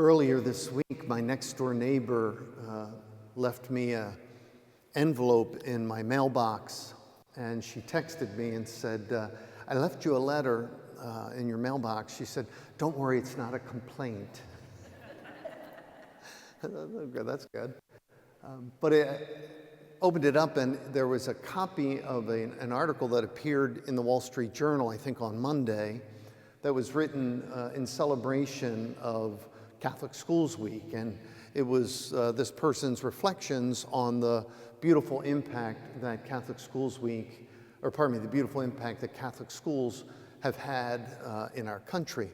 Earlier this week, my next-door neighbor left me an envelope in my mailbox, and she texted me and said, I left you a letter in your mailbox. She said, don't worry, it's not a complaint. That's good. But I opened it up, and there was a copy of an article that appeared in the Wall Street Journal, I think on Monday, that was written in celebration of Catholic Schools Week. And it was this person's reflections on the beautiful impact that Catholic Schools Week, the beautiful impact that Catholic schools have had in our country.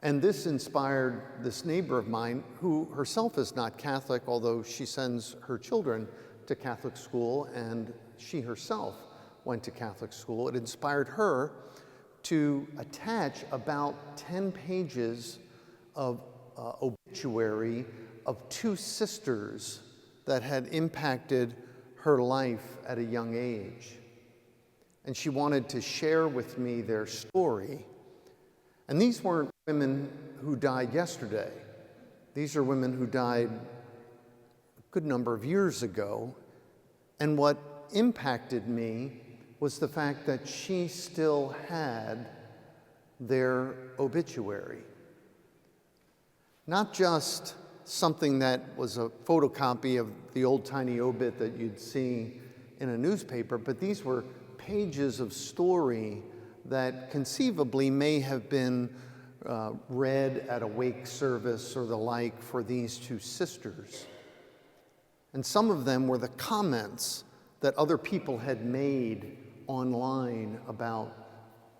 And this inspired this neighbor of mine, who herself is not Catholic, although she sends her children to Catholic school, and she herself went to Catholic school. It inspired her to attach about 10 pages of obituary of two sisters that had impacted her life at a young age. And she wanted to share with me their story. And these weren't women who died yesterday. These are women who died a good number of years ago. And what impacted me was the fact that she still had their obituary. Not just something that was a photocopy of the old-timey obit that you'd see in a newspaper, but these were pages of story that conceivably may have been read at a wake service or the like for these two sisters. And some of them were the comments that other people had made online about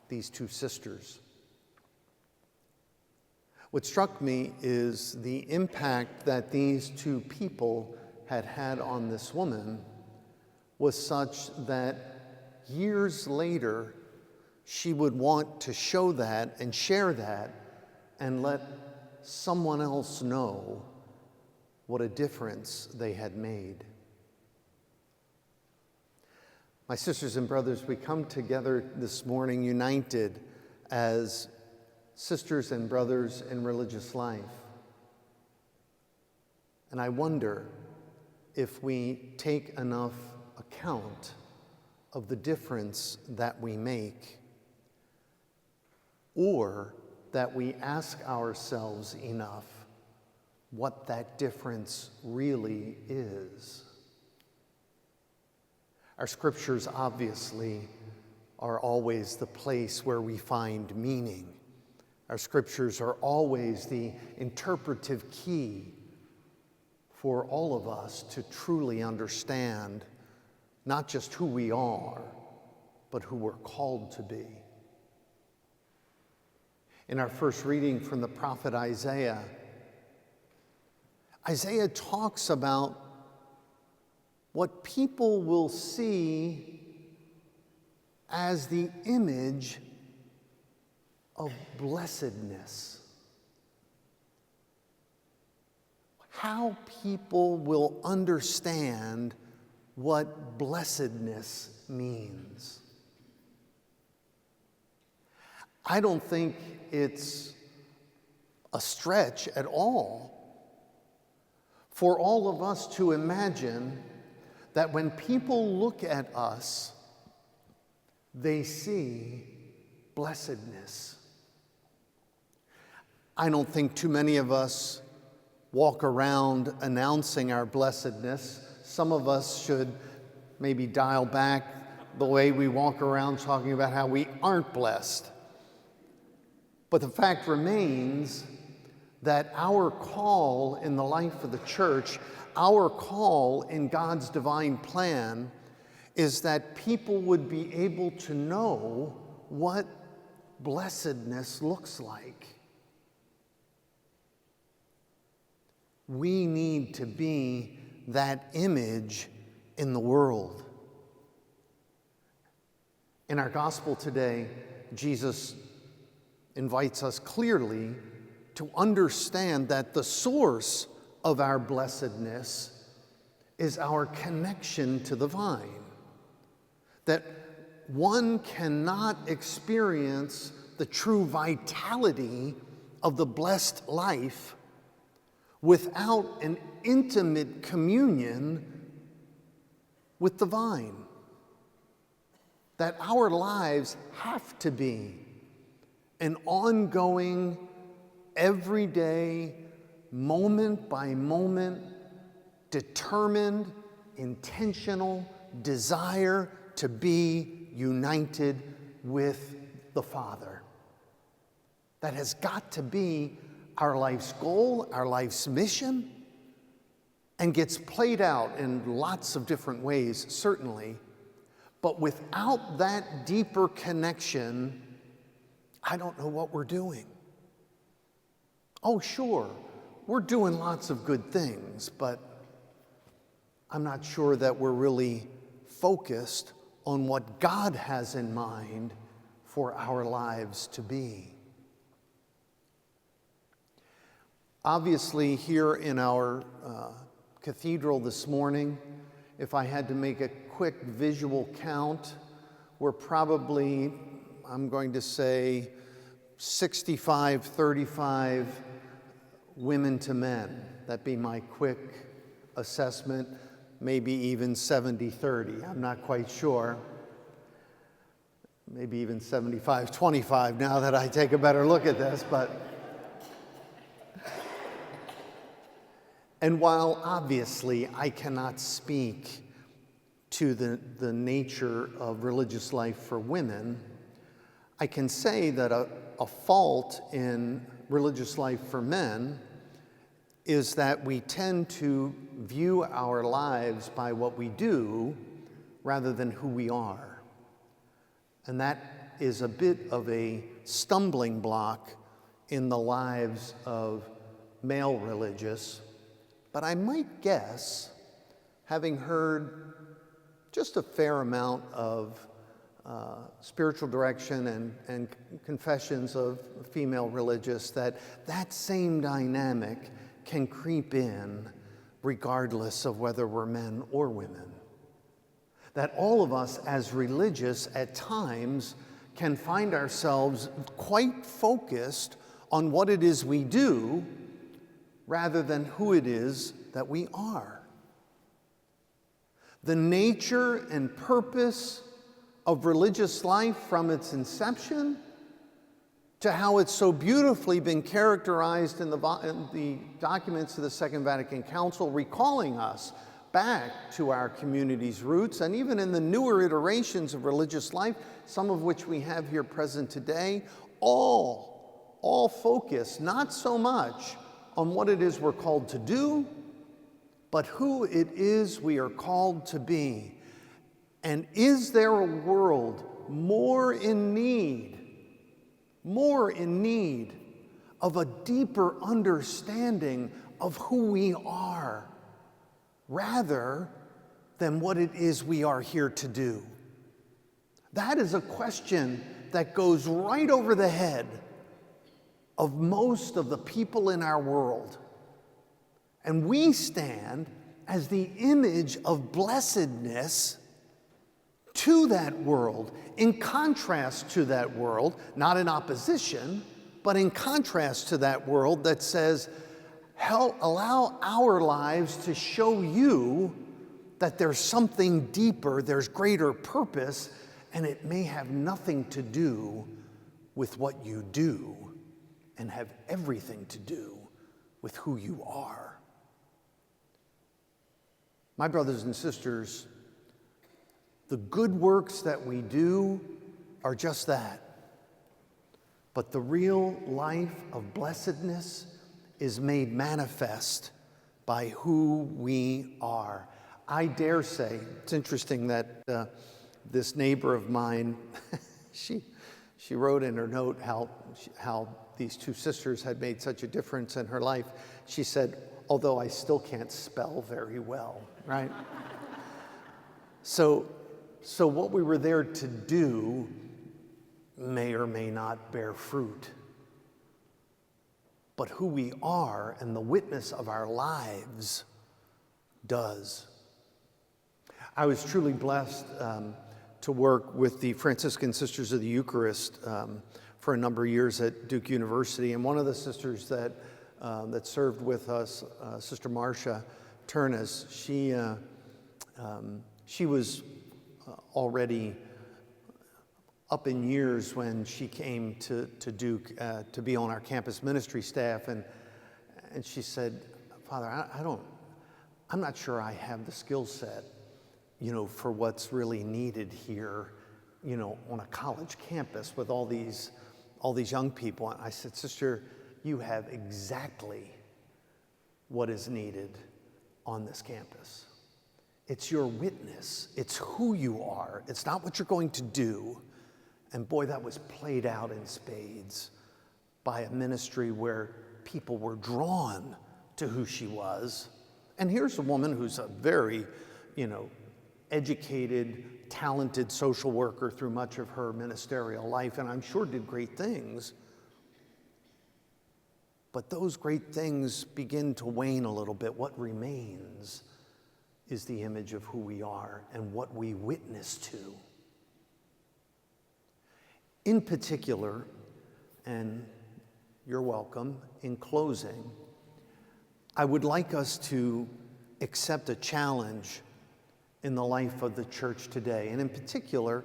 these two sisters. What struck me is the impact that these two people had had on this woman was such that years later, she would want to show that and share that and let someone else know what a difference they had made. My sisters and brothers, we come together this morning united as sisters and brothers in religious life. And I wonder if we take enough account of the difference that we make, or that we ask ourselves enough what that difference really is. Our scriptures obviously are always the place where we find meaning. Our scriptures are always the interpretive key for all of us to truly understand not just who we are, but who we're called to be. In our first reading from the prophet Isaiah, Isaiah talks about what people will see as the image of blessedness. How people will understand what blessedness means. I don't think it's a stretch at all for all of us to imagine that when people look at us, they see blessedness. I don't think too many of us walk around announcing our blessedness. Some of us should maybe dial back the way we walk around talking about how we aren't blessed. But the fact remains that our call in the life of the church, our call in God's divine plan, is that people would be able to know what blessedness looks like. We need to be that image in the world. In our gospel today, Jesus invites us clearly to understand that the source of our blessedness is our connection to the vine. That one cannot experience the true vitality of the blessed life without an intimate communion with the vine. That our lives have to be an ongoing, everyday, moment by moment, determined, intentional desire to be united with the Father. That has got to be our life's goal, our life's mission, and gets played out in lots of different ways, certainly. But without that deeper connection, I don't know what we're doing. Oh, sure, we're doing lots of good things, but I'm not sure that we're really focused on what God has in mind for our lives to be. Obviously, here in our cathedral this morning, if I had to make a quick visual count, we're probably, I'm going to say, 65-35 women to men. That'd be my quick assessment, maybe even 70-30. I'm not quite sure. Maybe even 75-25 now that I take a better look at this, but. And while obviously I cannot speak to the nature of religious life for women, I can say that a fault in religious life for men is that we tend to view our lives by what we do rather than who we are. And that is a bit of a stumbling block in the lives of male religious. But I might guess, having heard just a fair amount of spiritual direction and confessions of female religious, that same dynamic can creep in regardless of whether we're men or women. That all of us as religious at times can find ourselves quite focused on what it is we do rather than who it is that we are. The nature and purpose of religious life from its inception to how it's so beautifully been characterized in the documents of the Second Vatican Council, recalling us back to our community's roots, and even in the newer iterations of religious life, some of which we have here present today, all focus not so much on what it is we're called to do, but who it is we are called to be. And is there a world more in need of a deeper understanding of who we are, rather than what it is we are here to do? That is a question that goes right over the head of most of the people in our world. And we stand as the image of blessedness to that world, in contrast to that world, not in opposition, but in contrast to that world that says, allow our lives to show you that there's something deeper, there's greater purpose, and it may have nothing to do with what you do and have everything to do with who you are. My brothers and sisters, the good works that we do are just that. But the real life of blessedness is made manifest by who we are. I dare say, it's interesting that this neighbor of mine, she wrote in her note how these two sisters had made such a difference in her life. She said, although I still can't spell very well, right? So what we were there to do may or may not bear fruit. But who we are and the witness of our lives does. I was truly blessed to work with the Franciscan Sisters of the Eucharist for a number of years at Duke University, and one of the sisters that served with us, Sister Marcia Turnus, she was already up in years when she came to Duke to be on our campus ministry staff, and she said, "Father, I'm not sure I have the skill set, for what's really needed here, on a college campus with all these young people." And I said, "Sister, you have exactly what is needed on this campus. It's your witness. It's who you are. It's not what you're going to do." And boy, that was played out in spades by a ministry where people were drawn to who she was. And here's a woman who's a very, educated, talented social worker through much of her ministerial life, and I'm sure did great things. But those great things begin to wane a little bit. What remains is the image of who we are and what we witness to. In particular, and you're welcome, in closing, I would like us to accept a challenge in the life of the church today, and in particular,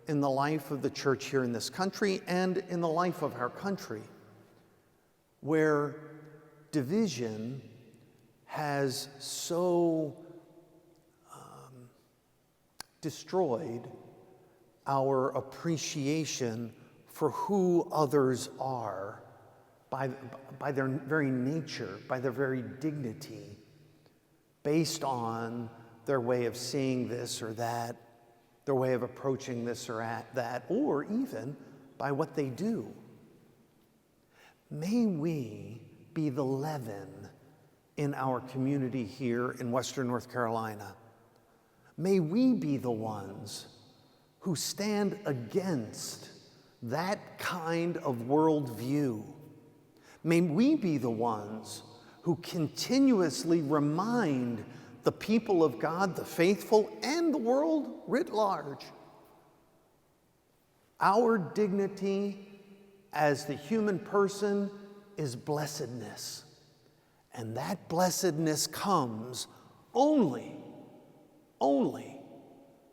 in the life of the church here in this country and in the life of our country, where division has so destroyed our appreciation for who others are by their very nature, by their very dignity, based on their way of seeing this or that, their way of approaching this or that, or even by what they do. May we be the leaven in our community here in Western North Carolina. May we be the ones who stand against that kind of worldview. May we be the ones who continuously remind the people of God, the faithful, and the world writ large, our dignity as the human person is blessedness. And that blessedness comes only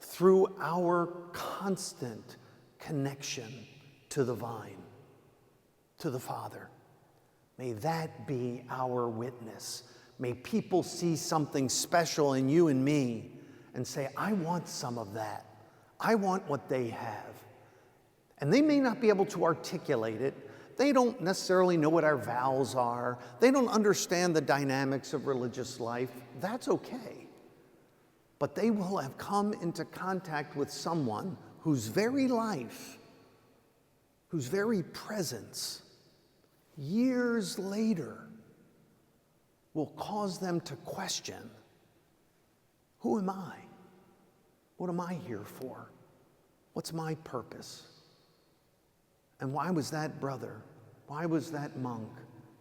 through our constant connection to the vine, to the Father. May that be our witness. May people see something special in you and me and say, "I want some of that. I want what they have." And they may not be able to articulate it. They don't necessarily know what our vows are. They don't understand the dynamics of religious life. That's okay. But they will have come into contact with someone whose very life, whose very presence, years later, will cause them to question, who am I? What am I here for? What's my purpose? And why was that brother? Why was that monk?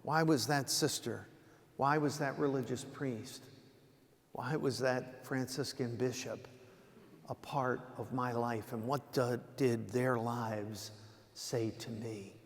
Why was that sister? Why was that religious priest? Why was that Franciscan bishop a part of my life? And what did their lives say to me?